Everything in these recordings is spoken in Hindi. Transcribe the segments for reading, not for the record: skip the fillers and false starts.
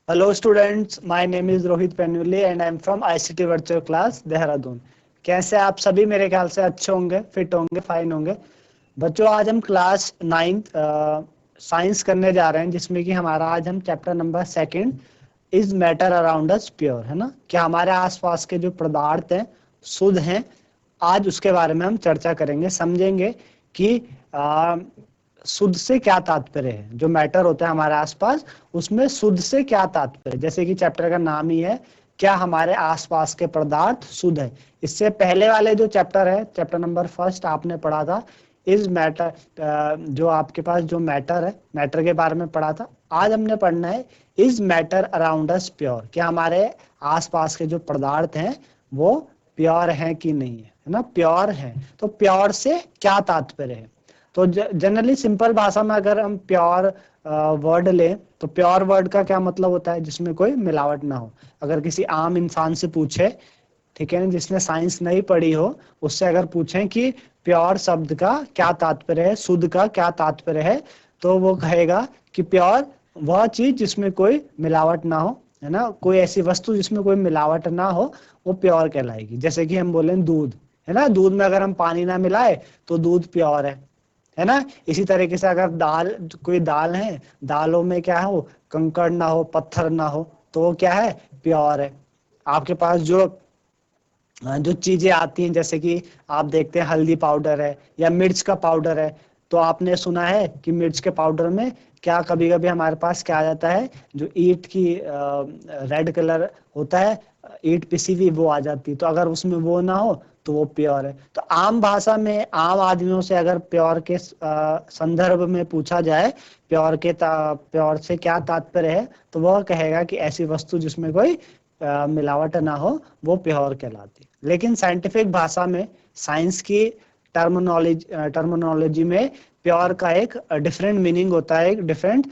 Hello students, my name is Rohit Penuli and I am from ICT Virtual Class Dehradun. कैसे आप सभी? मेरे ख्याल से अच्छे होंगे, फिट होंगे, फाइन होंगे। बच्चों, आज हम क्लास 9th साइंस करने जा रहे हैं, जिसमें कि हमारा आज हम chapter number 2 is matter around us pure, है ना। क्या हमारे आसपास के जो पदार्थ हैं शुद्ध हैं? आज उसके बारे में हम चर्चा करेंगे, समझेंगे कि शुद्ध से क्या तात्पर्य है। जो मैटर होता है हमारे आसपास, उसमें शुद्ध से क्या तात्पर्य, जैसे कि चैप्टर का नाम ही है, क्या हमारे आसपास के पदार्थ शुद्ध है। इससे पहले वाले जो चैप्टर है, चैप्टर नंबर 1 आपने पढ़ा था इज मैटर, जो आपके पास जो मैटर है, मैटर के बारे में पढ़ा था। आज हमने पढ़ना है is matter around us pure, क्या हमारे आसपास के जो पदार्थ हैं वो प्योर हैं कि नहीं है ना। प्योर है तो प्योर से क्या तात्पर्य है। तो जनरली सिंपल भाषा में अगर हम प्योर वर्ड लें तो प्योर वर्ड का क्या मतलब होता है? जिसमें कोई मिलावट ना हो। अगर किसी आम इंसान से पूछे, ठीक है ना, जिसने साइंस नहीं पढ़ी हो, उससे अगर पूछें कि प्योर शब्द का क्या तात्पर्य है, शुद्ध का क्या तात्पर्य है, तो वो कहेगा कि प्योर वह चीज जिसमें कोई मिलावट ना हो, है ना। कोई ऐसी वस्तु जिसमें कोई मिलावट ना हो, वो प्योर कहलाएगी। जैसे कि हम बोलें दूध, है ना, दूध में अगर हम पानी ना मिलाए तो दूध प्योर है ना। इसी तरीके से अगर दाल, कोई दाल है, दालों में क्या हो, कंकड़ ना हो, पत्थर ना हो, तो वो क्या है, प्योर है। आपके पास जो जो चीजें आती हैं, जैसे कि आप देखते हैं हल्दी पाउडर है या मिर्च का पाउडर है, तो आपने सुना है कि मिर्च के पाउडर में क्या कभी कभी हमारे पास क्या आ जाता है, जो ईंट की रेड कलर होता है, ईंट पिसी हुई, वो आ जाती है। तो अगर उसमें वो ना हो तो वो प्योर है। तो आम भाषा में आम आदमियों से अगर प्योर के संदर्भ में पूछा जाए, प्योर से क्या तात्पर्य है, तो वह कहेगा कि ऐसी वस्तु जिसमें कोई मिलावट ना हो, वो प्योर कहलाती। लेकिन साइंटिफिक भाषा में, साइंस की टर्मिनोलॉजी में प्योर का एक डिफरेंट मीनिंग होता है, एक डिफरेंट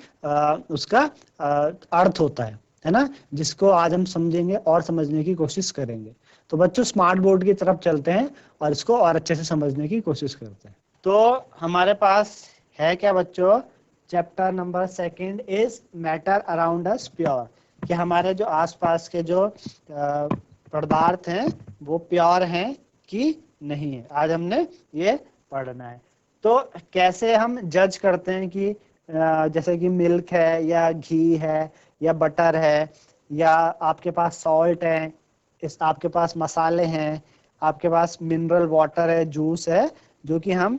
उसका अर्थ होता है ना, जिसको आज हम समझेंगे और समझने की कोशिश करेंगे। तो बच्चों, स्मार्ट बोर्ड की तरफ चलते हैं और इसको और अच्छे से समझने की कोशिश करते हैं। तो हमारे पास है क्या बच्चों, chapter number 2 is matter around us pure, कि हमारे जो आसपास के जो पदार्थ हैं वो प्योर हैं कि नहीं है। आज हमने ये पढ़ना है। तो कैसे हम जज करते हैं कि जैसे कि मिल्क है या घी है या बटर है, या आपके पास सॉल्ट है, इस आपके पास मसाले हैं, आपके पास मिनरल वाटर है, जूस है, जो कि हम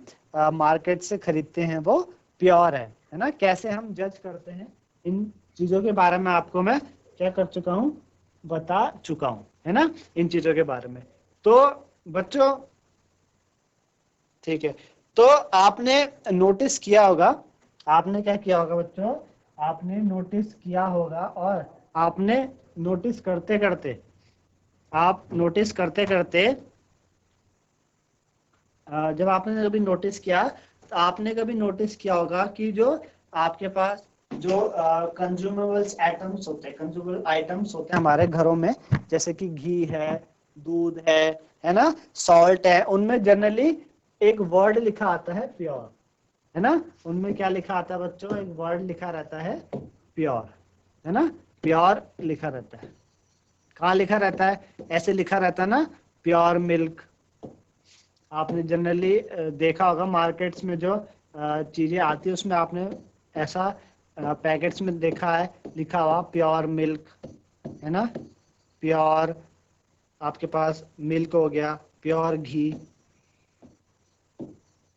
मार्केट से खरीदते हैं, वो प्योर है ना। कैसे हम जज करते हैं, इन चीजों के बारे में आपको मैं क्या कर चुका हूं, बता चुका हूं, है ना, इन चीजों के बारे में। तो बच्चों, ठीक है, तो आपने नोटिस किया होगा, आपने क्या किया होगा बच्चों, आपने नोटिस किया होगा, और आपने नोटिस करते करते, आप नोटिस करते करते जब आपने कभी नोटिस किया, तो आपने कभी नोटिस किया होगा कि जो आपके पास जो कंज्यूमेबल्स आइटम्स होते हैं, कंज्यूमेबल आइटम्स होते हैं हमारे घरों में, जैसे कि घी है, दूध है ना, सॉल्ट है, उनमें जनरली एक वर्ड लिखा आता है प्योर, है ना। उनमें क्या लिखा आता है बच्चों, एक वर्ड लिखा रहता है प्योर, है ना। प्योर लिखा रहता है। कहाँ लिखा रहता है? ऐसे लिखा रहता है ना, प्योर मिल्क। आपने जनरली देखा होगा मार्केट्स में जो चीजें आती है, उसमें आपने ऐसा पैकेट्स में देखा है, लिखा हुआ प्योर मिल्क, है ना। प्योर, आपके पास मिल्क हो गया, प्योर घी,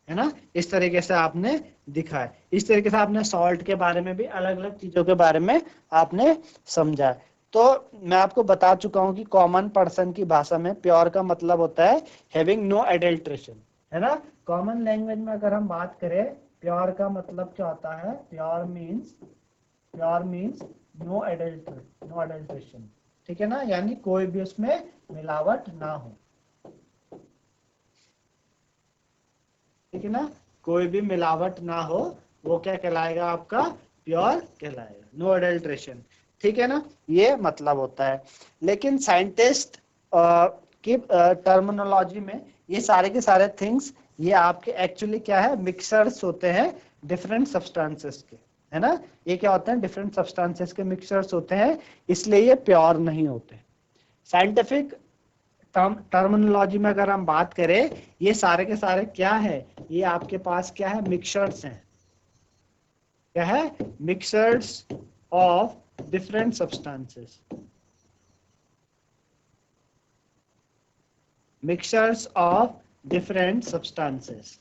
है ना। इस तरीके से आपने दिखा है। इस तरीके से आपने सॉल्ट के बारे में भी, अलग अलग चीजों के बारे में आपने समझा है। तो मैं आपको बता चुका हूं कि कॉमन पर्सन की भाषा में प्योर का मतलब होता है हैविंग नो एडल्ट्रेशन, है ना। कॉमन लैंग्वेज में अगर हम बात करें, प्योर का मतलब क्या होता है, प्योर मीन्स नो एडल्ट्रेशन, ठीक है ना, यानी कोई भी उसमें मिलावट ना हो, ठीक है ना, कोई भी मिलावट ना हो, वो क्या कहलाएगा आपका, प्योर कहलाएगा, नो एडल्ट्रेशन, ठीक है ना। ये मतलब होता है। लेकिन साइंटिस्ट की टर्मिनोलॉजी में ये सारे के सारे थिंग्स, ये आपके एक्चुअली क्या है, मिक्सर्स होते हैं डिफरेंट सब्सटेंसेस के, है ना। ये क्या होते हैं, डिफरेंट सब्सटेंसेस के मिक्सचर्स होते हैं, इसलिए ये प्योर नहीं होते। साइंटिफिक टर्मिनोलॉजी में अगर हम बात करें, ये सारे के सारे क्या है, ये आपके पास क्या है, मिक्सचर्स हैं। क्या है, mixtures of different substances, mixtures of different substances.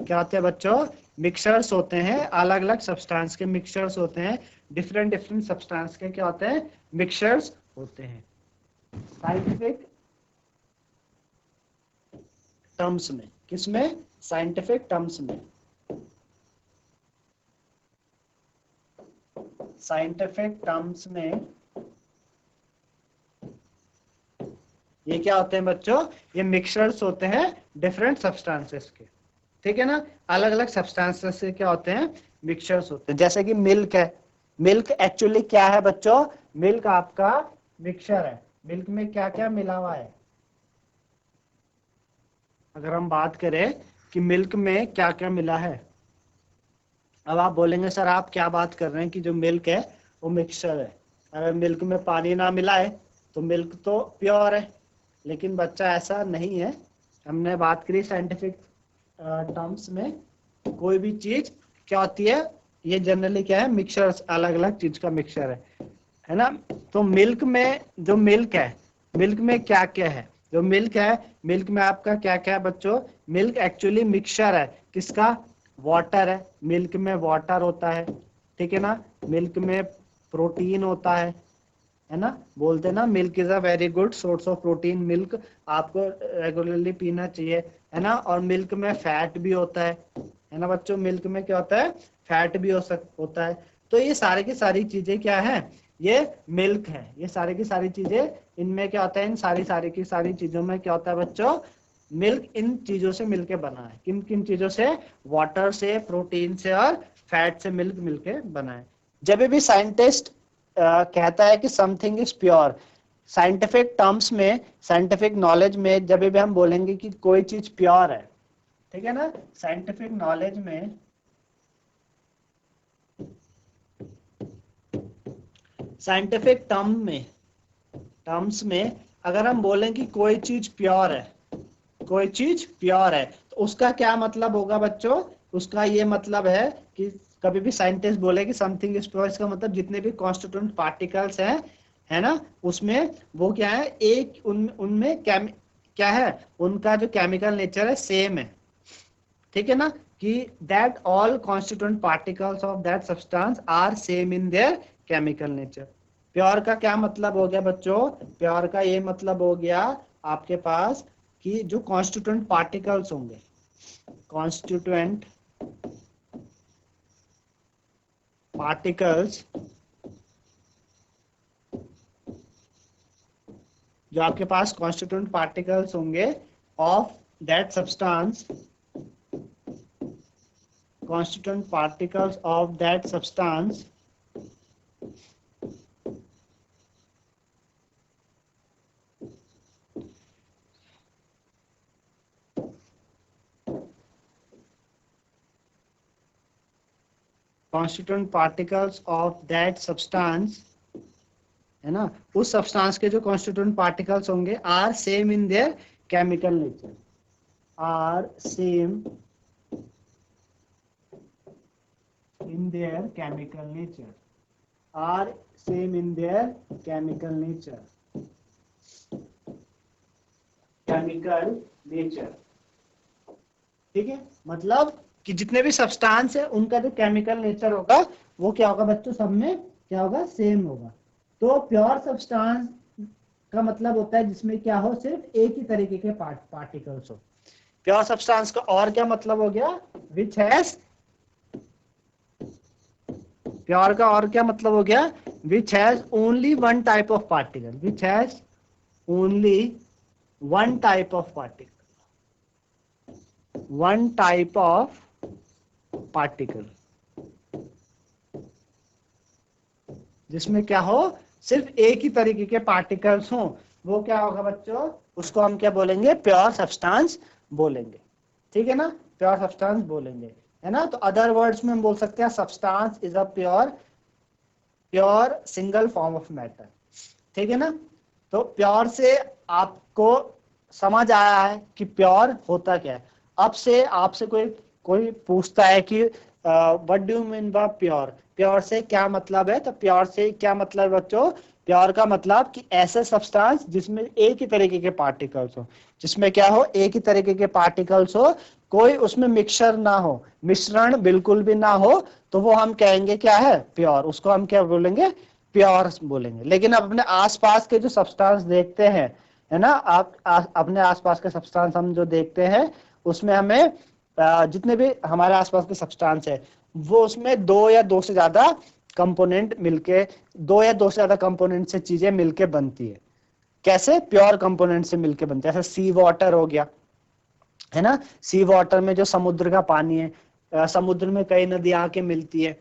क्या होते हैं बच्चों, मिक्सचर्स होते हैं, अलग अलग सब्सटेंस के मिक्सचर्स होते हैं, डिफरेंट डिफरेंट सब्सटेंस के क्या होते हैं, मिक्सचर्स होते हैं। साइंटिफिक टर्म्स में, किसमें, साइंटिफिक टर्म्स में, साइंटिफिक टर्म्स में ये क्या होते हैं बच्चों, ये मिक्सचर्स होते हैं डिफरेंट सब्सटेंसेस के। ठीक है ना, अलग अलग सब्सटेंसेस से क्या होते हैं, मिक्सचर्स होते हैं। जैसे कि मिल्क है, मिल्क एक्चुअली क्या है बच्चों, मिल्क आपका मिक्सचर है। मिल्क में क्या क्या मिला हुआ है, अगर हम बात करें कि मिल्क में क्या क्या मिला है। अब आप बोलेंगे सर आप क्या बात कर रहे हैं कि जो मिल्क है वो मिक्सचर है, अगर मिल्क में पानी ना मिलाए तो मिल्क तो प्योर है। लेकिन बच्चा ऐसा नहीं है। हमने बात करी साइंटिफिक टर्म्स में, कोई भी चीज क्या होती है, ये जनरली क्या है, मिक्सचर, अलग अलग चीज का मिक्सचर है ना। तो मिल्क में, जो मिल्क है, मिल्क में क्या क्या है, जो मिल्क है, मिल्क में आपका क्या क्या है बच्चों, मिल्क एक्चुअली मिक्सचर है किसका, वाटर है। मिल्क में वाटर होता है, ठीक है ना, मिल्क में प्रोटीन होता है ना। बोलते हैं ना, milk is a very good source of protein, milk आपको रेगुलरली पीना चाहिए, है ना। और मिल्क में फैट भी होता है ना बच्चों, मिल्क में क्या होता है, फैट भी होता है। तो ये सारी की सारी चीजें क्या है, ये मिल्क है। ये सारी की सारी चीजें, इनमें क्या होता है, इन सारी की सारी चीजों में क्या होता है बच्चों, मिल्क इन चीजों से मिलके बना है। किन किन चीजों से, वाटर से, प्रोटीन से और फैट से मिल्क मिलके बना है। जब भी साइंटिस्ट कहता है कि something is pure, scientific terms में, साइंटिफिक नॉलेज में, जब भी हम बोलेंगे कि कोई चीज प्योर है, ठीक है ना, साइंटिफिक नॉलेज में, साइंटिफिक टर्म्स में अगर हम बोलें कि कोई चीज प्योर है, कोई चीज प्योर है, तो उसका क्या मतलब होगा बच्चों, उसका ये मतलब है कि कभी भी साइंटिस्ट बोले कि समथिंग इज प्योर, इसका मतलब जितने भी कॉन्स्टिट्यूएंट पार्टिकल्स हैं, है ना, उसमें वो क्या है, एक उनमें क्या है, उनका जो केमिकल नेचर है सेम है। ठीक है ना, कि that all constituent particles of that substance are same in their chemical nature. Pure का क्या मतलब हो गया बच्चों, प्योर का ये मतलब हो गया आपके पास कि जो कॉन्स्टिट्यूएंट पार्टिकल्स होंगे, कॉन्स्टिट्यूएंट पार्टिकल्स, जो आपके पास कॉन्स्टिट्यूएंट पार्टिकल्स होंगे of that substance, constituent particles of that substance constituent particles of that substance, है ना, उस सब्सटेंस के जो कॉन्स्टिट्यूएंट पार्टिकल्स होंगे are same in their chemical nature, are same in their chemical nature, are same in their chemical nature, chemical nature। ठीक है, मतलब कि जितने भी सब्सटेंस है उनका जो केमिकल नेचर होगा वो क्या होगा बच्चों, सब में क्या होगा, सेम होगा। तो प्योर सब्सटेंस का मतलब होता है जिसमें क्या हो, सिर्फ एक ही तरीके के पार्टिकल्स हो। प्योर सब्सटेंस का और क्या मतलब हो गया, विच हैज, प्योर का और क्या मतलब हो गया, which has only one type of particle, which has only one type of particle, one type of particle, जिसमें क्या हो, सिर्फ एक ही तरीके के पार्टिकल्स हो, वो क्या होगा बच्चों, उसको हम क्या बोलेंगे, प्योर सब्सटेंस बोलेंगे। ठीक है ना, प्योर सब्सटेंस बोलेंगे। है ना। तो अदर वर्ड्स में हम बोल सकते हैं substance is a pure single form of matter, ठीक है ना। तो प्योर से आपको समझ आया है कि प्योर होता क्या है। अब से आपसे कोई कोई पूछता है कि what do you mean by pure, pure से क्या मतलब है। तो प्योर से क्या मतलब बच्चों, प्योर का मतलब कि ऐसे सब्सटेंस जिसमें एक ही तरीके के पार्टिकल्स हो, जिसमें क्या हो, एक ही तरीके के पार्टिकल्स हो, कोई उसमें मिक्सचर ना हो, मिश्रण बिल्कुल भी ना हो, तो वो हम कहेंगे क्या है, प्योर। उसको हम क्या बोलेंगे, प्योर बोलेंगे। लेकिन अब अपने आसपास के जो सब्सटेंस देखते हैं, है ना, अपने आसपास के सब्सटेंस हम जो देखते हैं उसमें हमें जितने भी हमारे आसपास के सब्सटेंस है वो उसमें दो या दो से ज्यादा कंपोनेंट मिलके, दो या दो से ज्यादा कंपोनेंट से चीजें मिलके बनती है। कैसे, प्योर कंपोनेंट से मिलके बनती है। जैसे सी वाटर हो गया, है ना। सी वाटर में जो समुद्र का पानी है, समुद्र में कई नदियां आके मिलती है,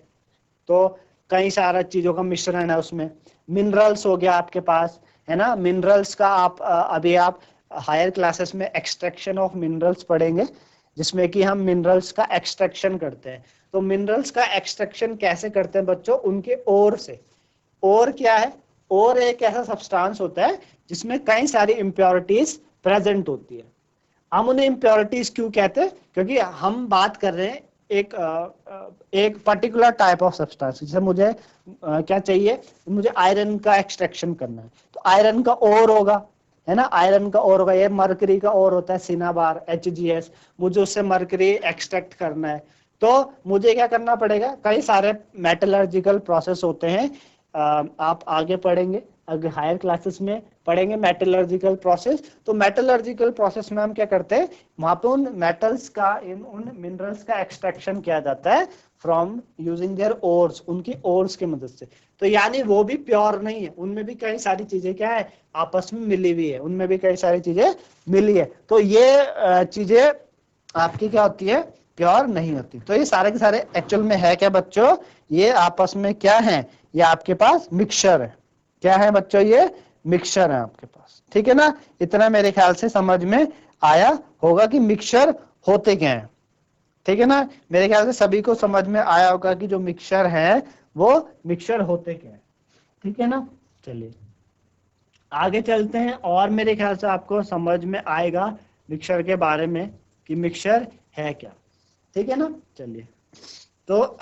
तो कई सारा चीजों का मिश्रण है उसमें। मिनरल्स हो गया आपके पास, है ना। मिनरल्स का आप अभी आप हायर क्लासेस में एक्सट्रैक्शन ऑफ मिनरल्स पढ़ेंगे, जिसमें कि हम मिनरल्स का एक्सट्रैक्शन करते हैं। तो मिनरल्स का एक्सट्रैक्शन कैसे करते हैं बच्चों, उनके ओर से। ओर क्या है, ओर एक ऐसा सब्सटेंस होता है जिसमें कई सारी इम्प्योरिटीज प्रेजेंट होती है। हम उन्हें इम्प्योरिटीज क्यों कहते हैं, क्योंकि हम बात कर रहे हैं एक एक पर्टिकुलर टाइप ऑफ सब्सटेंस। जैसे मुझे क्या चाहिए, मुझे आयरन का एक्सट्रैक्शन करना है, तो आयरन का ओर होगा, है ना। आयरन का ओर होगा, ये मरकरी का ओर होता है, सिनाबार HGS। मुझे उससे मरकरी एक्सट्रैक्ट करना है, तो मुझे क्या करना पड़ेगा, कई सारे मेटलर्जिकल प्रोसेस होते हैं। आप आगे पढ़ेंगे, अगर हायर क्लासेस में पढ़ेंगे मेटलर्जिकल प्रोसेस। तो मेटलर्जिकल प्रोसेस में हम क्या करते हैं, वहां पे उन मेटल्स का, उन मिनरल्स का एक्सट्रैक्शन किया जाता है फ्रॉम यूजिंग देयर ओर्स, उनकी ओर्स की मदद से। तो यानी वो भी प्योर नहीं है, उनमें भी कई सारी चीजें क्या है, आपस में मिली हुई है, उनमें भी कई सारी चीजें मिली है। तो ये चीजें आपकी क्या होती है, प्योर नहीं होती। तो ये सारे के सारे एक्चुअल में है क्या बच्चों, ये आपस में क्या है, ये आपके पास मिक्सचर है। क्या है बच्चों, ये मिक्सचर है आपके पास, ठीक है ना। इतना मेरे ख्याल से समझ में आया होगा कि मिक्सचर होते क्या है, ठीक है ना। मेरे ख्याल से सभी को समझ में आया होगा कि जो मिक्सचर है वो मिक्सचर होते क्या है, ठीक है ना। चलिए आगे चलते हैं, और मेरे ख्याल से आपको समझ में आएगा मिक्सचर के बारे में कि मिक्सचर है क्या, ठीक है ना। चलिए तो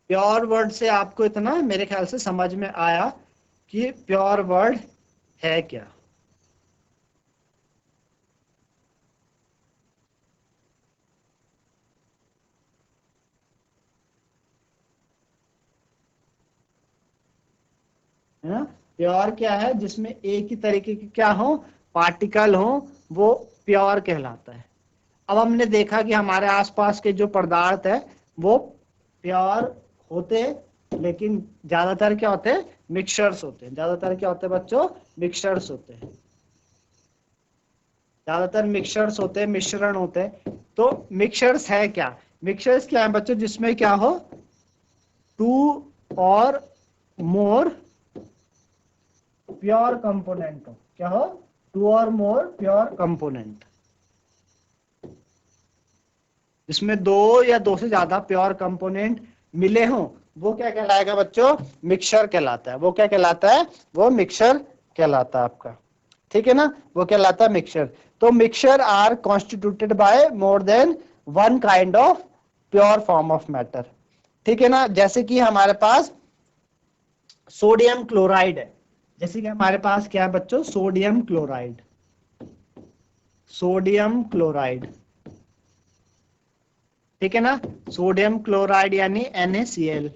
प्योर वर्ड से आपको इतना मेरे ख्याल से समझ में आया कि प्योर वर्ड है क्या। है ना, प्योर क्या है, जिसमें एक ही तरीके के क्या हो, पार्टिकल हो, वो प्योर कहलाता है। अब हमने देखा कि हमारे आसपास के जो पदार्थ है वो प्योर होते, लेकिन ज्यादातर क्या होते हैं, मिक्सचर्स होते हैं। ज्यादातर क्या होते हैं बच्चों, मिक्सचर्स होते हैं। ज्यादातर मिक्सचर्स होते हैं, मिश्रण होते हैं। तो मिक्सचर्स है क्या, मिक्सचर्स क्या है बच्चों, जिसमें क्या हो, टू और मोर प्योर कंपोनेंट हो। क्या हो, टू और मोर प्योर कंपोनेंट, जिसमें दो या दो से ज्यादा प्योर कंपोनेंट मिले हों, वो क्या कहलाएगा बच्चों, मिक्सचर कहलाता है। वो क्या कहलाता है, वो मिक्सचर कहलाता है आपका, ठीक है ना। वो कहलाता है मिक्सचर। तो mixture are constituted by more than one kind of pure form of matter, ठीक है ना। जैसे कि हमारे पास सोडियम क्लोराइड है, जैसे कि हमारे पास क्या है बच्चों, सोडियम क्लोराइड, सोडियम क्लोराइड, ठीक है ना। सोडियम क्लोराइड यानी NaCl,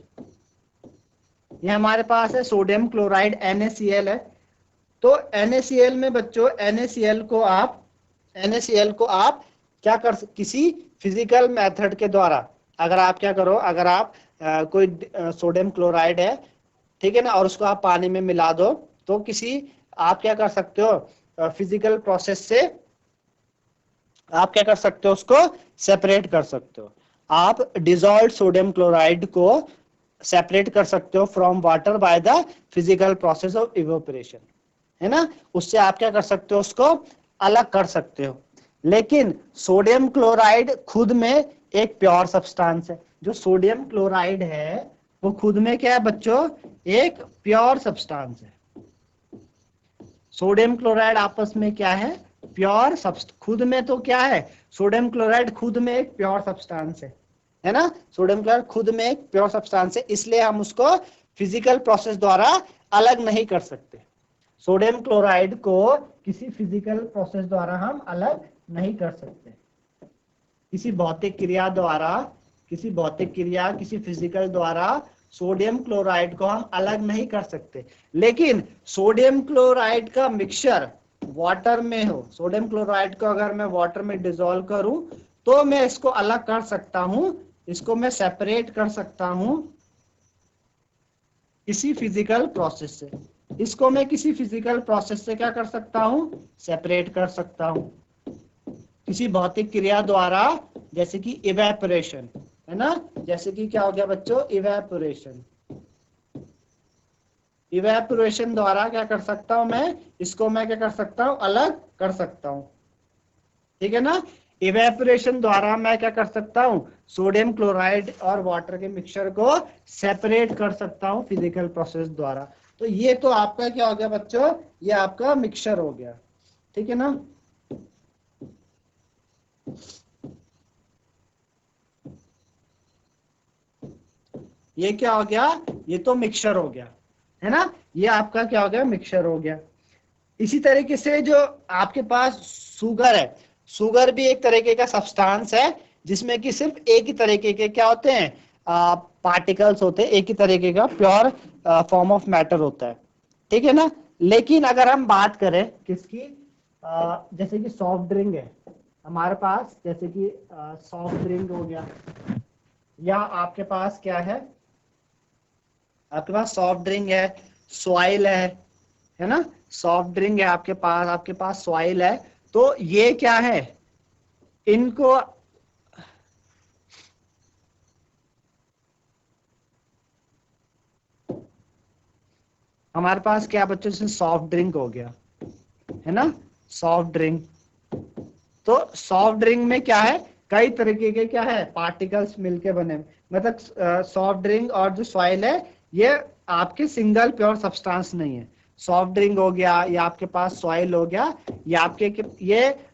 ये हमारे पास है सोडियम क्लोराइड NaCl है। तो NaCl में बच्चों, NaCl को आप क्या कर, किसी फिजिकल मेथड के द्वारा, अगर आप क्या करो, अगर आप कोई सोडियम क्लोराइड है, ठीक है ना, और उसको आप पानी में मिला दो, तो किसी, आप क्या कर सकते हो, फिजिकल प्रोसेस से आप क्या कर सकते हो, उसको सेपरेट कर सकते हो। आप डिजॉल्व सोडियम क्लोराइड को सेपरेट कर सकते हो from water by the physical process of evaporation, है ना। उससे आप क्या कर सकते हो, उसको अलग कर सकते हो। लेकिन सोडियम क्लोराइड खुद में एक प्योर सब्सटेंस है। जो सोडियम क्लोराइड है वो खुद में क्या है बच्चों, एक प्योर सब्सटेंस है। सोडियम क्लोराइड आपस में क्या है, प्योर सब्सटेंस। खुद में तो क्या है, सोडियम क्लोराइड खुद में एक प्योर सब्सटेंस है ना। सोडियम क्लोराइड खुद में एक प्योर सब्सटेंस है, इसलिए हम उसको फिजिकल प्रोसेस द्वारा अलग नहीं कर सकते। सोडियम क्लोराइड को किसी फिजिकल प्रोसेस द्वारा हम अलग नहीं कर सकते। किसी भौतिक क्रिया द्वारा, किसी फिजिकल द्वारा सोडियम क्लोराइड को हम अलग नहीं कर सकते। लेकिन सोडियम क्लोराइड का मिक्सचर वाटर में हो, सोडियम क्लोराइड को अगर मैं वाटर में डिसॉल्व करूं तो मैं इसको अलग कर सकता हूं, इसको मैं सेपरेट कर सकता हूं किसी फिजिकल प्रोसेस से। इसको मैं किसी फिजिकल प्रोसेस से क्या कर सकता हूं, सेपरेट कर सकता हूं। किसी भौतिक क्रिया द्वारा, जैसे कि इवेपोरेशन, है ना। जैसे कि क्या हो गया बच्चों, इवेपोरेशन। इवेपोरेशन द्वारा क्या कर सकता हूं मैं, इसको मैं क्या कर सकता हूं, अलग कर सकता हूं, ठीक है ना। इवेपोरेशन द्वारा मैं क्या कर सकता हूं, सोडियम क्लोराइड और वाटर के मिक्सचर को सेपरेट कर सकता हूं फिजिकल प्रोसेस द्वारा। तो ये तो आपका क्या हो गया बच्चों, ये आपका मिक्सचर हो गया, ठीक है ना। ये क्या हो गया, ये तो मिक्सचर हो गया, है ना। ये आपका क्या हो गया, मिक्सचर हो गया। इसी तरीके से जो आपके पास शुगर है, शुगर भी एक तरीके का सब्सटेंस है जिसमें कि सिर्फ एक ही तरीके के क्या होते हैं, पार्टिकल्स होते हैं, एक ही तरीके का प्योर फॉर्म ऑफ मैटर होता है, ठीक है ना। लेकिन अगर हम बात करें किसकी, जैसे कि सॉफ्ट ड्रिंक है हमारे पास, जैसे कि सॉफ्ट ड्रिंक हो गया, या आपके पास क्या है, आपके पास सॉफ्ट ड्रिंक है, सॉइल है ना। सॉफ्ट ड्रिंक है आपके पास सॉइल है। तो ये क्या है, इनको हमारे पास क्या बच्चों, जैसे सॉफ्ट ड्रिंक हो गया, है ना, सॉफ्ट ड्रिंक। तो सॉफ्ट ड्रिंक में क्या है, कई तरीके के क्या है, पार्टिकल्स मिलके बने। मतलब सॉफ्ट ड्रिंक और जो सॉइल है ये आपके सिंगल प्योर सब्सटेंस नहीं है। सॉफ्ट ड्रिंक हो गया, या आपके पास सॉइल हो गया, ये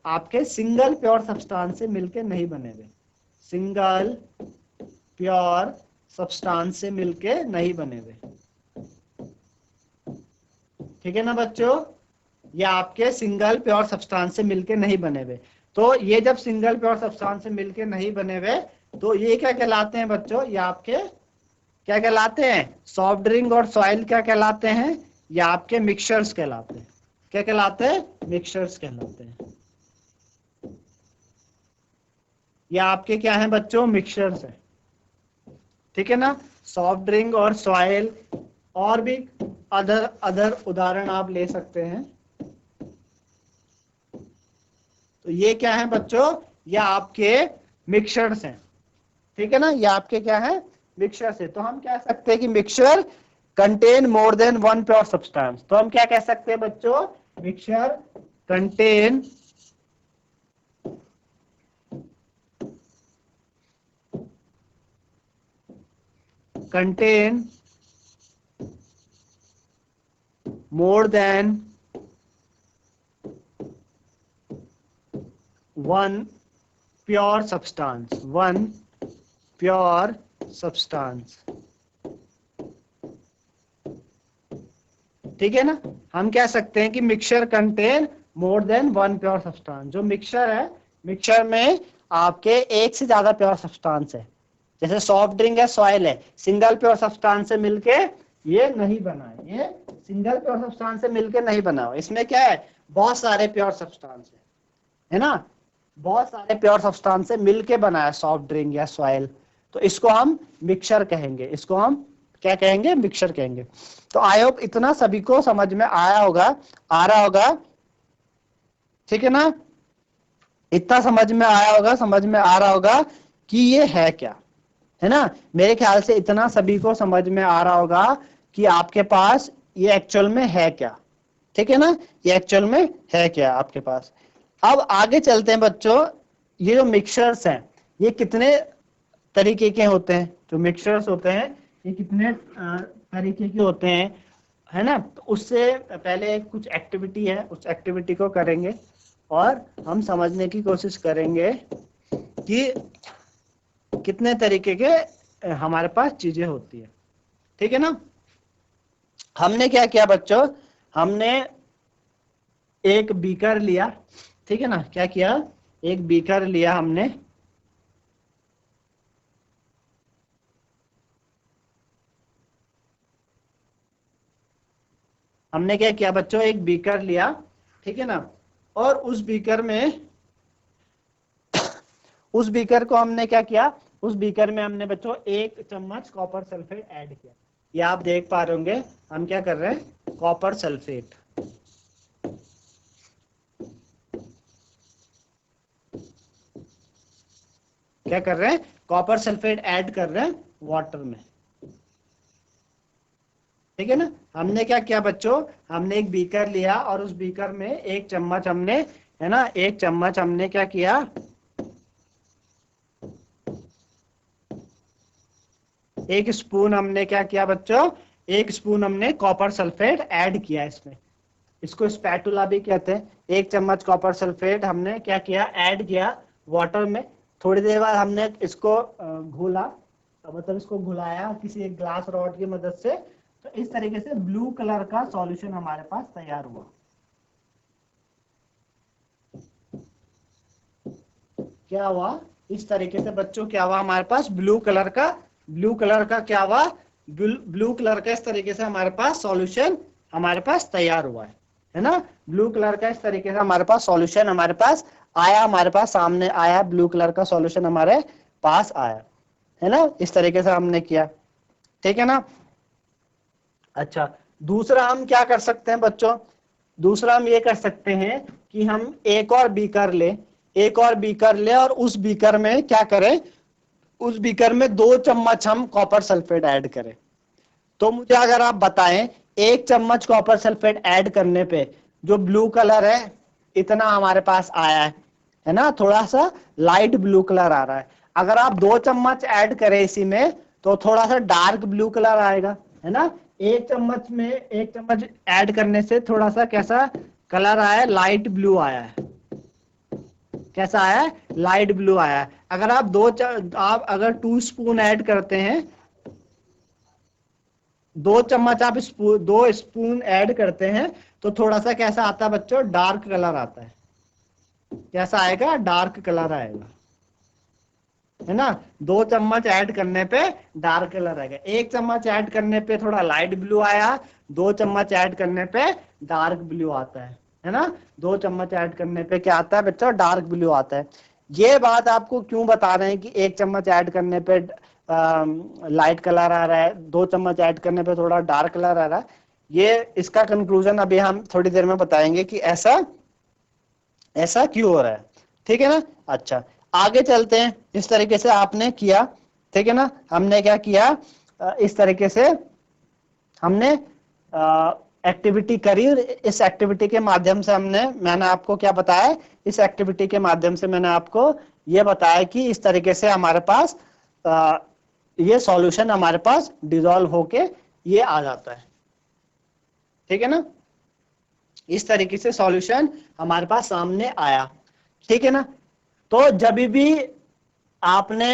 आपके सिंगल प्योर सब्सटेंस से मिलके नहीं बने हुए, सिंगल प्योर सब्सटेंस से मिलके नहीं बने हुए, ठीक है ना बच्चों। ये आपके सिंगल प्योर सब्सटेंस से मिलके नहीं बने हुए। तो ये जब सिंगल प्योर सब्सटेंस से मिलके नहीं बने हुए तो ये क्या कहलाते हैं बच्चों, ये आपके क्या कहलाते हैं, सॉफ्ट ड्रिंक और सॉइल क्या कहलाते हैं, ये आपके मिक्सचर्स कहलाते हैं। क्या कहलाते हैं, मिक्सचर्स कहलाते हैं। ये आपके क्या है बच्चों, मिक्सचर्स है, ठीक है ना। सॉफ्ट ड्रिंक और सॉइल, और भी अदर अदर उदाहरण आप ले सकते हैं। तो ये क्या है बच्चों, ये आपके मिक्सचर्स हैं, ठीक है ना। ये आपके क्या है, मिक्सचर्स है। तो हम कह सकते हैं कि mixture contain more than one pure substance. तो हम क्या कह सकते हैं बच्चों, mixture contain contain more than one pure substance, one pure substance, ठीक है ना। हम कह सकते हैं कि mixture contain more than one pure substance. जो मिक्सचर है, मिक्सचर में आपके एक से ज्यादा प्योर सब्सटेंस है। जैसे सॉफ्ट ड्रिंक है, सॉइल है, सिंगल प्योर सब्सटेंस से मिलके ये नहीं बना है, ये सिंगल प्योर सब्सटेंस से मिलके नहीं बना हुआ। इसमें क्या है, बहुत सारे प्योर सब्सटेंस है ना, बहुत सारे प्योर सब्सटेंस से मिलके बना है सॉफ्ट ड्रिंक या सॉइल। तो इसको हम मिक्सचर कहेंगे, इसको हम क्या कहेंगे, मिक्सचर कहेंगे। तो आई होप इतना सभी को समझ में आया होगा, आ रहा होगा, ठीक है ना। इतना समझ में आया होगा, समझ में आ रहा होगा कि ये है क्या, है ना। मेरे ख्याल से इतना सभी को समझ में आ रहा होगा कि आपके पास ये एक्चुअल में है क्या, ठीक है ना, ये एक्चुअल में है क्या आपके पास। अब आगे चलते हैं बच्चों, ये जो मिक्सचर्स हैं ये कितने तरीके के होते हैं, जो मिक्सचर्स होते हैं ये कितने तरीके के होते हैं, है ना। तो उससे पहले कुछ एक्टिविटी है, उस एक्टिविटी को करेंगे और हम समझने की कोशिश करेंगे कि कितने तरीके के हमारे पास चीजें होती है, ठीक है ना। हमने क्या किया बच्चों, हमने एक बीकर लिया, ठीक है ना, क्या किया, एक बीकर लिया हमने, क्या किया बच्चों, एक बीकर लिया, ठीक है ना, और उस बीकर में उस बीकर को हमने क्या किया, उस बीकर में हमने बच्चों 1 चम्मच कॉपर सल्फेट ऐड किया। ये आप देख पा रहे होंगे हम क्या कर रहे हैं, कॉपर सल्फेट, क्या कर रहे हैं, कॉपर सल्फेट ऐड कर रहे हैं वाटर में, ठीक है ना। हमने क्या किया बच्चों, हमने एक बीकर लिया और उस बीकर में 1 चम्मच हमने, है ना, 1 चम्मच हमने क्या किया, 1 स्पून हमने क्या किया बच्चों, 1 स्पून हमने कॉपर सल्फेट ऐड किया इसमें, इसको स्पैटुला भी कहते हैं। 1 चम्मच कॉपर सल्फेट हमने क्या किया, ऐड किया वाटर में। थोड़ी देर बाद हमने इसको घोला, मतलब इसको घुलाया किसी एक ग्लास रॉड की मदद से, तो इस तरीके से ब्लू कलर का सॉल्यूशन हमारे पास तैयार हुआ। क्या हुआ, इस तरीके से बच्चों क्या हुआ, हमारे पास ब्लू कलर का क्या हुआ, ब्लू कलर का इस तरीके से हमारे पास सॉल्यूशन हमारे पास तैयार हुआ है ना। ब्लू कलर का इस तरीके से हमारे पास सॉल्यूशन हमारे पास आया, हमारे पास सामने आया, ब्लू कलर का सॉल्यूशन हमारे पास आया, है ना, इस तरीके से हमने किया, ठीक है ना। अच्छा, दूसरा हम क्या कर सकते हैं बच्चों, दूसरा हम ये कर सकते हैं कि हम एक और बीकर ले, और उस बीकर में क्या करें, उस बीकर में 2 चम्मच हम कॉपर सल्फेट ऐड करें। तो मुझे अगर आप बताएं, 1 चम्मच कॉपर सल्फेट ऐड करने पे जो ब्लू कलर है इतना हमारे पास आया है ना, थोड़ा सा लाइट ब्लू कलर आ रहा है। अगर आप 2 चम्मच ऐड करें इसी में तो थोड़ा सा डार्क ब्लू कलर आएगा, है ना। 1 चम्मच ऐड करने से थोड़ा सा कैसा कलर आया, लाइट ब्लू आया है, कैसा आया है, लाइट ब्लू आया है। अगर आप आप अगर 2 स्पून ऐड करते हैं, 2 चम्मच आप 2 स्पून ऐड करते हैं तो थोड़ा सा कैसा आता है बच्चों, डार्क कलर आता है, कैसा आएगा, डार्क कलर आएगा, है ना। 2 चम्मच ऐड करने पे डार्क कलर आएगा, 1 चम्मच ऐड करने पे थोड़ा लाइट ब्लू आया, 2 चम्मच ऐड करने पे डार्क ब्लू आता है ना। 2 चम्मच ऐड करने पे क्या आता है बच्चों, डार्क ब्लू आता है। ये बात आपको क्यों बता रहे हैं कि 1 चम्मच ऐड करने पे लाइट कलर आ रहा है, 2 चम्मच ऐड करने पे थोड़ा डार्क कलर आ रहा है, ये इसका कंक्लूजन अभी हम थोड़ी देर में बताएंगे कि ऐसा ऐसा क्यों हो रहा है, ठीक है ना। अच्छा, आगे चलते हैं, इस तरीके से आपने किया, ठीक है ना, हमने क्या किया, इस तरीके से हमने एक्टिविटी करी, इस एक्टिविटी के माध्यम से मैंने आपको क्या बताया, इस एक्टिविटी के माध्यम से मैंने आपको ये बताया कि इस तरीके से हमारे पास ये सॉल्यूशन हमारे पास डिसॉल्व होके ये आ जाता है, ठीक है ना। इस तरीके से सॉल्यूशन हमारे पास सामने आया, ठीक है ना। तो जब भी आपने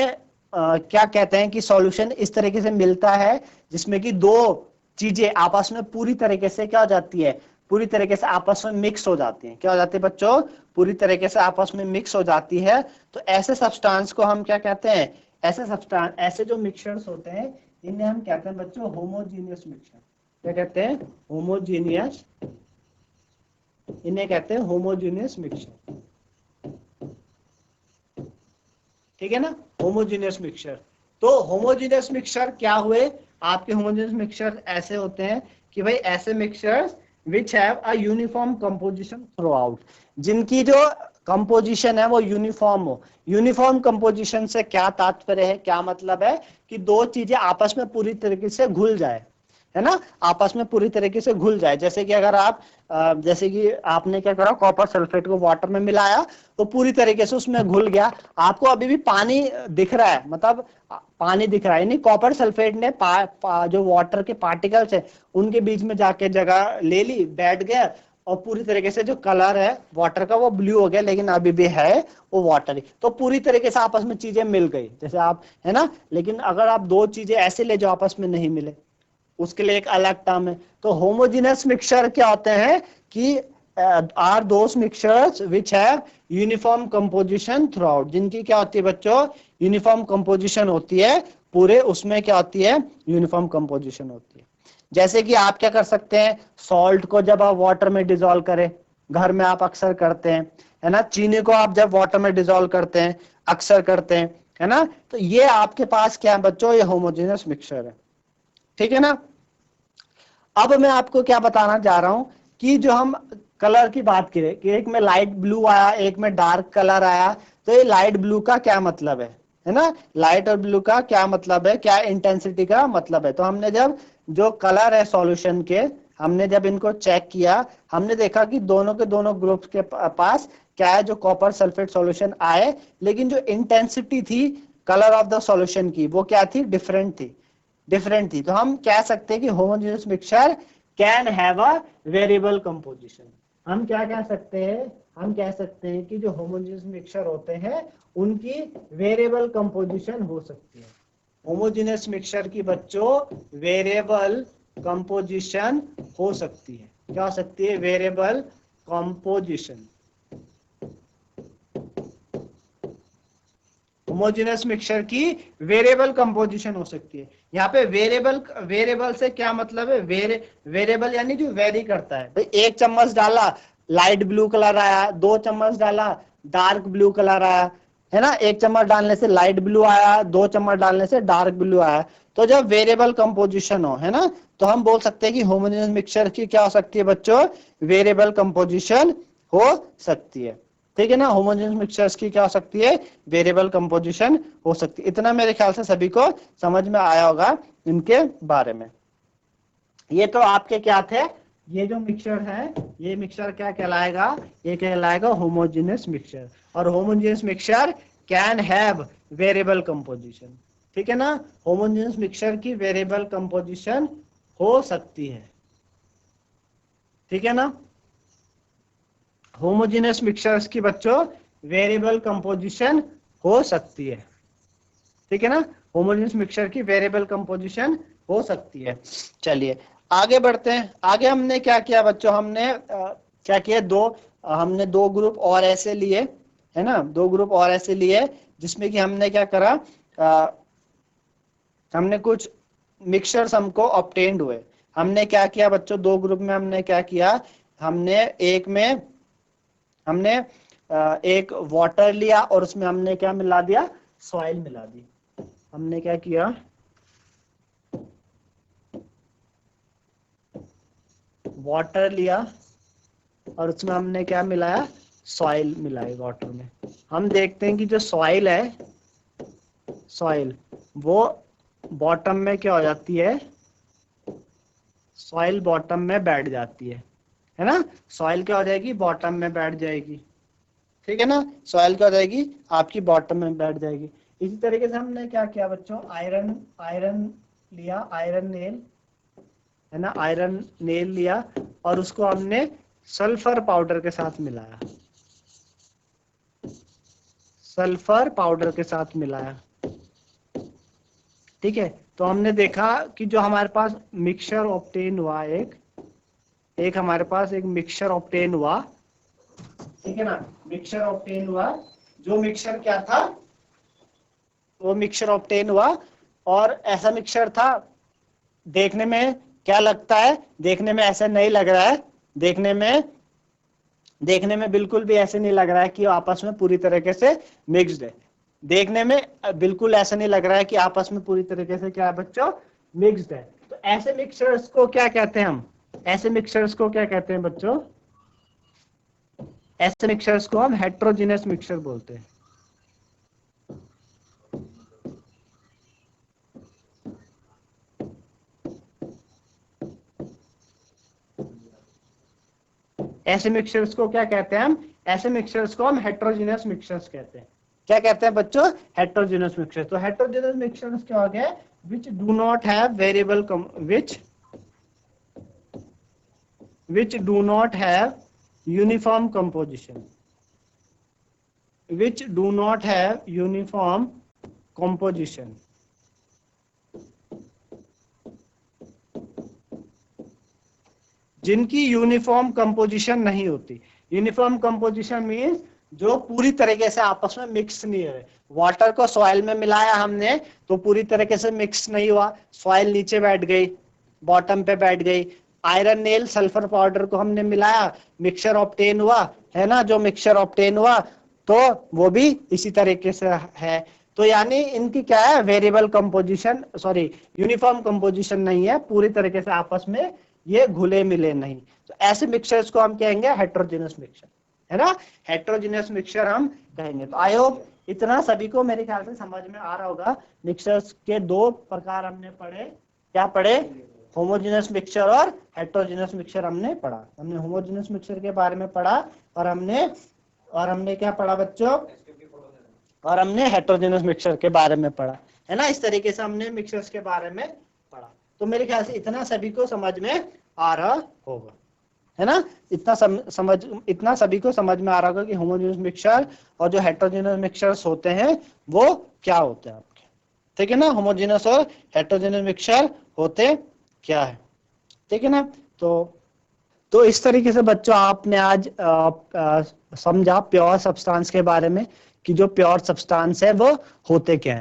क्या कहते हैं कि सॉल्यूशन इस तरीके से मिलता है जिसमें कि दो चीजें आपस में पूरी तरीके से क्या हो जाती है, पूरी तरीके से आपस में मिक्स हो जाती हैं, क्या हो जाती है बच्चों, पूरी तरीके से आपस में मिक्स हो जाती है। तो ऐसे सब्सटेंस को हम क्या कहते हैं, ऐसे जो मिक्सचर्स होते हैं इन्हें हम कहते हैं बच्चों होमोजीनियस मिक्सचर, क्या कहते हैं, होमोजीनियस, इन्हें कहते हैं होमोजीनियस मिक्सचर, ठीक है ना, होमोजीनियस मिक्सचर। तो होमोजीनियस मिक्सचर क्या हुए आपके, होमोजीनियस मिक्सचर ऐसे होते हैं कि भाई ऐसे mixtures which have a uniform composition throughout, जिनकी जो कंपोजिशन है वो यूनिफॉर्म हो। यूनिफॉर्म कंपोजिशन से क्या तात्पर्य है, क्या मतलब है कि दो चीजें आपस में पूरी तरीके से घुल जाए, है ना, आपस में पूरी तरीके से घुल जाए। जैसे कि अगर आप जैसे कि आपने क्या करा, कॉपर सल्फेट को वाटर में मिलाया तो पूरी तरीके से उसमें घुल गया, आपको अभी भी पानी दिख रहा है, मतलब पानी दिख रहा है, यानी कॉपर सल्फेट ने जो वाटर के पार्टिकल्स है उनके बीच में जाके जगह ले ली, बैठ गया, और पूरी तरीके से जो कलर है वाटर का वो ब्लू हो गया, लेकिन अभी भी है वो वाटर ही। तो पूरी तरीके से आपस में चीजें मिल गई, जैसे आप, है ना। लेकिन अगर आप दो चीजें ऐसे ले जो आपस में नहीं मिले, उसके लिए एक अलग टर्म है। तो होमोजेनस मिक्सचर क्या होते हैं कि are those mixtures which have uniform composition throughout, जिनकी क्या होती है बच्चों, यूनिफॉर्म कंपोजिशन होती है, पूरे उसमें क्या होती है, यूनिफॉर्म कंपोजिशन होती है। जैसे कि आप क्या कर सकते हैं, सॉल्ट को जब आप वाटर में डिसॉल्व करें, घर में आप अक्सर करते हैं, है ना, चीनी को आप जब वाटर में डिसॉल्व करते हैं, अक्सर करते हैं, है ना, तो ये आपके पास क्या है बच्चों, ये होमोजेनस मिक्सचर है, ठीक है ना। अब मैं आपको क्या बताना चाह रहा हूं कि जो हम कलर की बात करें कि एक में लाइट ब्लू आया, एक में डार्क कलर आया, तो ये लाइट ब्लू का क्या मतलब है ना, लाइट और ब्लू का क्या मतलब है, क्या इंटेंसिटी का मतलब है। तो हमने जब जो कलर है सॉल्यूशन के, हमने जब इनको चेक किया, हमने देखा कि दोनों के दोनों ग्रुप्स के पास क्या है, जो कॉपर सल्फेट सॉल्यूशन आए, लेकिन जो इंटेंसिटी थी कलर ऑफ द सॉल्यूशन की वो क्या थी, डिफरेंट थी। तो हम कह सकते हैं कि homogeneous mixture can have a variable composition. हम क्या कह सकते हैं, हम कह सकते हैं कि जो होमोजेनियस मिक्सचर होते हैं उनकी वेरिएबल कंपोजिशन हो सकती है। होमोजेनियस मिक्सचर की बच्चों वेरिएबल कंपोजिशन हो सकती है, क्या हो सकती है, वेरिएबल कंपोजिशन। होमोजेनस मिक्सचर की वेरिएबल कंपोजिशन हो सकती है। यहाँ पे वेरिएबल से क्या मतलब है, वेरिएबल यानी जो वेरी करता है। भाई एक चम्मच डाला लाइट ब्लू कलर आया, दो चम्मच डाला डार्क ब्लू कलर आया, है ना, एक चम्मच डालने से लाइट ब्लू आया, दो चम्मच डालने से डार्क ब्लू आया। तो जब वेरिएबल कंपोजिशन हो, है ना, तो हम बोल सकते हैं कि होमोजेनस मिक्सचर की क्या हो सकती है बच्चों, वेरिएबल कंपोजिशन हो सकती है, ठीक है ना। होमोजेनियस मिक्सचर्स की क्या हो सकती है, वेरिएबल कंपोजिशन हो सकती है। इतना मेरे ख्याल से सभी को समझ में आया होगा इनके बारे में। ये तो आपके क्या थे, ये जो मिक्सचर है, ये मिक्सचर क्या कहलाएगा, ये कहलाएगा होमोजेनियस मिक्सचर। और homogeneous mixture can have variable composition, ठीक है ना। होमोजेनियस मिक्सचर की वेरिएबल कंपोजिशन हो सकती है, ठीक है ना। होमोजेनियस मिक्सचर्स की बच्चों वेरिएबल कंपोजिशन हो सकती है, ठीक है ना। होमोजेनियस मिक्सचर की वेरिएबल कंपोजिशन हो सकती है। चलिए आगे बढ़ते हैं। आगे हमने क्या किया बच्चों, हमने क्या किया, हमने दो ग्रुप और ऐसे लिए, है ना, दो ग्रुप और ऐसे लिए जिसमें कि हमने क्या करा, हमने कुछ मिक्सचर्स हमको ऑब्टेन्ड हुए। हमने क्या किया बच्चों, दो ग्रुप में हमने क्या किया, हमने एक में हमने एक वाटर लिया और उसमें हमने क्या मिला दिया, सॉइल मिला दी। हमने क्या किया, वाटर लिया और उसमें हमने क्या मिलाया, सॉइल मिलाई वाटर में। हम देखते हैं कि जो सॉइल है, सॉइल वो बॉटम में क्या हो जाती है, सॉइल बॉटम में बैठ जाती है ना, सॉइल क्या हो जाएगी, बॉटम में बैठ जाएगी, ठीक है ना, सॉइल क्या हो जाएगी, आपकी बॉटम में बैठ जाएगी। इसी तरीके से हमने क्या किया बच्चों, आयरन लिया, आयरन नेल, है ना, आयरन नेल लिया और उसको हमने सल्फर पाउडर के साथ मिलाया, सल्फर पाउडर के साथ मिलाया, ठीक है। तो हमने देखा कि जो हमारे पास मिक्सचर ऑब्टेन हुआ, एक हमारे पास एक मिक्सचर ऑब्टेन हुआ, ठीक है ना, मिक्सचर ऑब्टेन हुआ। जो मिक्सचर क्या था, वो मिक्सचर ऑब्टेन हुआ और ऐसा मिक्सचर था, देखने में क्या लगता है, देखने में ऐसा नहीं लग रहा है, देखने में बिल्कुल भी ऐसे नहीं लग रहा है कि आपस में पूरी तरीके से मिक्स्ड है। देखने में बिल्कुल ऐसा नहीं लग रहा है कि आपस में पूरी तरीके से क्या है बच्चों, मिक्स्ड है। तो ऐसे मिक्सचर्स को क्या कहते हैं हम, ऐसे मिक्सचर्स को क्या कहते हैं बच्चों, ऐसे मिक्सचर्स को हम हेट्रोजीनियस मिक्सचर बोलते हैं। ऐसे मिक्सचर्स को क्या कहते हैं हम? ऐसे मिक्सचर्स को हम हेट्रोजीनियस मिक्सचर्स कहते हैं। क्या कहते हैं बच्चों? Heterogeneous mixture. तो हेट्रोजीनियस मिक्सचर्स क्या हो गया? which do not have variable which do not have uniform composition, which do not have uniform composition, जिनकी यूनिफॉर्म कंपोजिशन नहीं होती। यूनिफॉर्म कंपोजिशन मीन्स जो पूरी तरीके से आपस में मिक्स नहीं है। वाटर को सॉइल में मिलाया हमने तो पूरी तरीके से मिक्स नहीं हुआ, सॉइल नीचे बैठ गई, बॉटम पे बैठ गई। आयरन नेल सल्फर पाउडर को हमने मिलाया, मिक्सचर ऑब्टेन हुआ, है ना, जो मिक्सचर ऑब्टेन हुआ तो वो भी इसी तरीके से है। तो यानी इनकी क्या है? Variable composition, sorry uniform composition नहीं है, पूरी तरीके से आपस में ये घुले मिले नहीं। तो ऐसे मिक्सचर्स को हम कहेंगे हेट्रोजीनियस मिक्सचर, है ना, हेट्रोजीनियस मिक्सचर हम कहेंगे। तो आई होप इतना सभी को मेरे ख्याल से समझ में आ रहा होगा। मिक्सचर्स के दो प्रकार हमने पढ़े, क्या पढ़े? होमोजेनियस मिक्सचर और हेट्रोजीनियस मिक्सचर हमने पढ़ा। हमने होमोजेनियस मिक्सचर के बारे में पढ़ा और हमने क्या पढ़ा बच्चों? और हमने हेट्रोजीनियस मिक्सचर के बारे में पढ़ा, है ना। इस तरीके से हमने मिक्सचर्स के बारे में पढ़ा। तो मेरे ख्याल से इतना सभी को समझ में आ रहा होगा, है ना। इतना सभी को समझ में आ रहा होगा कि होमोजेनियस मिक्सचर और जो हेट्रोजीनियस मिक्सचर्स होते हैं वो क्या होते हैं आपके, ठीक है ना। होमोजेनियस और हेट्रोजीनियस मिक्सचर होते क्या है, ठीक है ना। तो इस तरीके से बच्चों आपने आज समझा प्योर सब्सटेंस के बारे में कि जो प्योर सब्सटेंस है वो होते क्या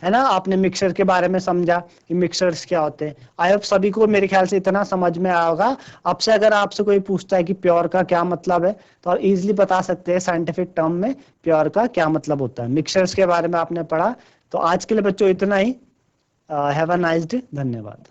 है ना। आपने मिक्सचर के बारे में समझा कि मिक्सचर्स क्या होते हैं। आई होप सभी को मेरे ख्याल से इतना समझ में आया होगा। आपसे अगर आपसे कोई पूछता है कि प्योर का क्या मतलब है तो आप इजीली बता सकते हैं साइंटिफिक टर्म में प्योर का क्या मतलब होता है। मिक्सचर्स के बारे में आपने पढ़ा। तो आज के लिए बच्चों इतना ही। Have a nice day. धन्यवाद।